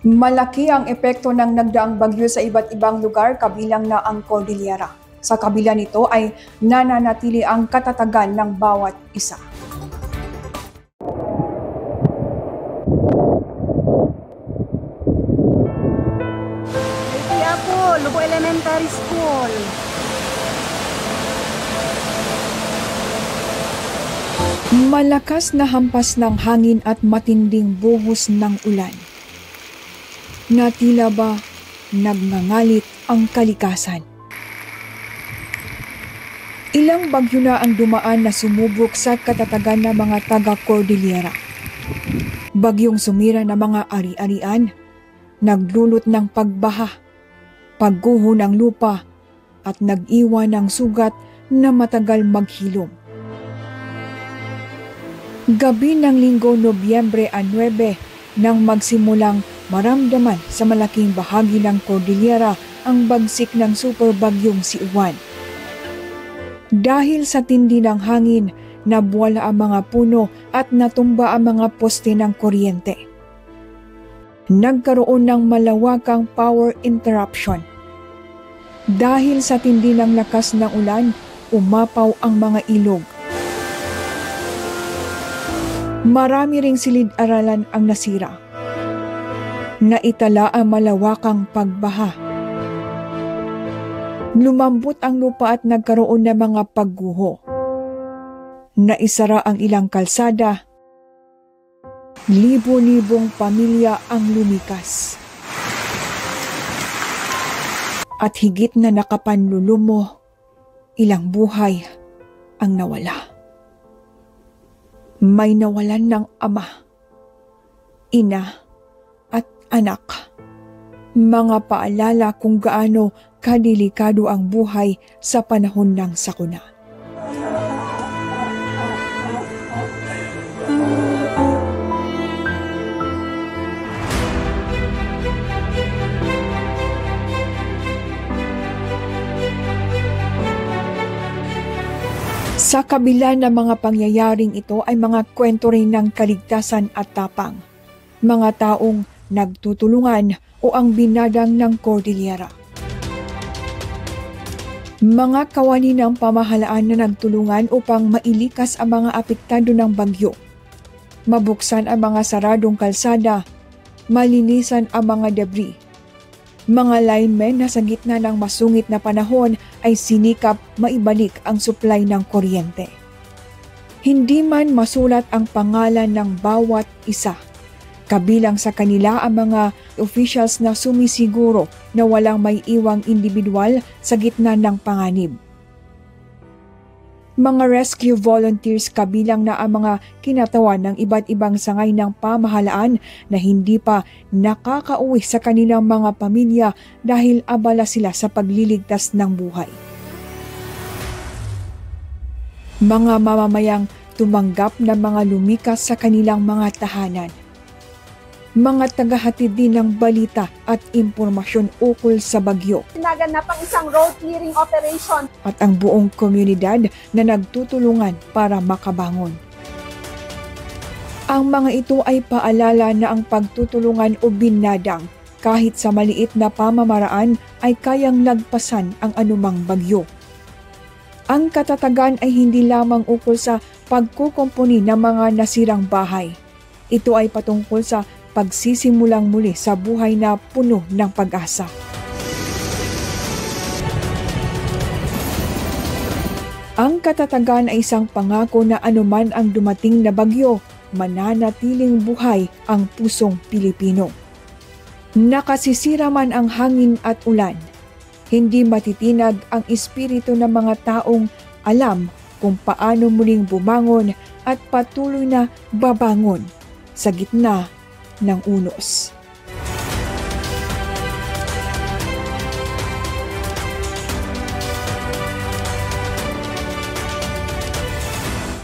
Malaki ang epekto ng nagdaang bagyo sa iba't ibang lugar kabilang na ang Cordillera. Sa kabila nito ay nananatili ang katatagan ng bawat isa. Kaya po, Lubo Elementary School. Malakas na hampas ng hangin at matinding buhos ng ulan. Na tila ba nagngangalit ang kalikasan. Ilang bagyo na ang dumaan na sumubok sa katatagan ng mga taga-Cordillera. Bagyong sumira ng mga ari-arian, naglulot ng pagbaha, pagguho ng lupa at nag-iwan ng sugat na matagal maghilom. Gabi ng Linggo, Nobyembre 9, nang magsimulang maramdaman sa malaking bahagi ng Cordillera ang bagsik ng superbagyong si Uwan. Dahil sa tindi ng hangin, nabuwala ang mga puno at natumba ang mga poste ng kuryente. Nagkaroon ng malawakang power interruption. Dahil sa tindi ng lakas ng ulan, umapaw ang mga ilog. Marami ring silid-aralan ang nasira. Naitala ang malawakang pagbaha. Lumambot ang lupa at nagkaroon ng mga pagguho. Naisara ang ilang kalsada. Libo-libong pamilya ang lumikas. At higit na nakapanlulumo, ilang buhay ang nawala. May nawalan ng ama, ina at anak. Mga paalala kung gaano kadelikado ang buhay sa panahon ng sakuna. Sa kabila ng mga pangyayaring ito ay mga kwento rin ng kaligtasan at tapang. Mga taong nagtutulungan o ang binadang ng Cordillera. Mga kawani ng pamahalaan na nagtulungan upang mailikas ang mga apektado ng bagyo. Mabuksan ang mga saradong kalsada, malinisan ang mga debris. Mga linemen na sa gitna ng masungit na panahon ay sinikap maibalik ang supply ng kuryente. Hindi man masulat ang pangalan ng bawat isa. Kabilang sa kanila ang mga officials na sumisiguro na walang may iwang individual sa gitna ng panganib. Mga rescue volunteers kabilang na ang mga kinatawan ng iba't ibang sangay ng pamahalaan na hindi pa nakakauwi sa kanilang mga pamilya dahil abala sila sa pagliligtas ng buhay. Mga mamamayang tumanggap ng mga lumikas sa kanilang mga tahanan. Mga tagahatid din ng balita at impormasyon ukol sa bagyo. Sinaganap ang isang road clearing operation. At ang buong komunidad na nagtutulungan para makabangon. Ang mga ito ay paalala na ang pagtutulungan o binadang kahit sa maliit na pamamaraan ay kayang lagpasan ang anumang bagyo. Ang katatagan ay hindi lamang ukol sa pagkukumpuni ng mga nasirang bahay. Ito ay patungkol sa pagsisimulang muli sa buhay na puno ng pag-asa. Ang katatagan ay isang pangako na anuman ang dumating na bagyo, mananatiling buhay ang pusong Pilipino. Nakasisira man ang hangin at ulan, hindi matitinag ang espiritu ng mga taong alam kung paano muling bumangon at patuloy na babangon sa gitna ng unos.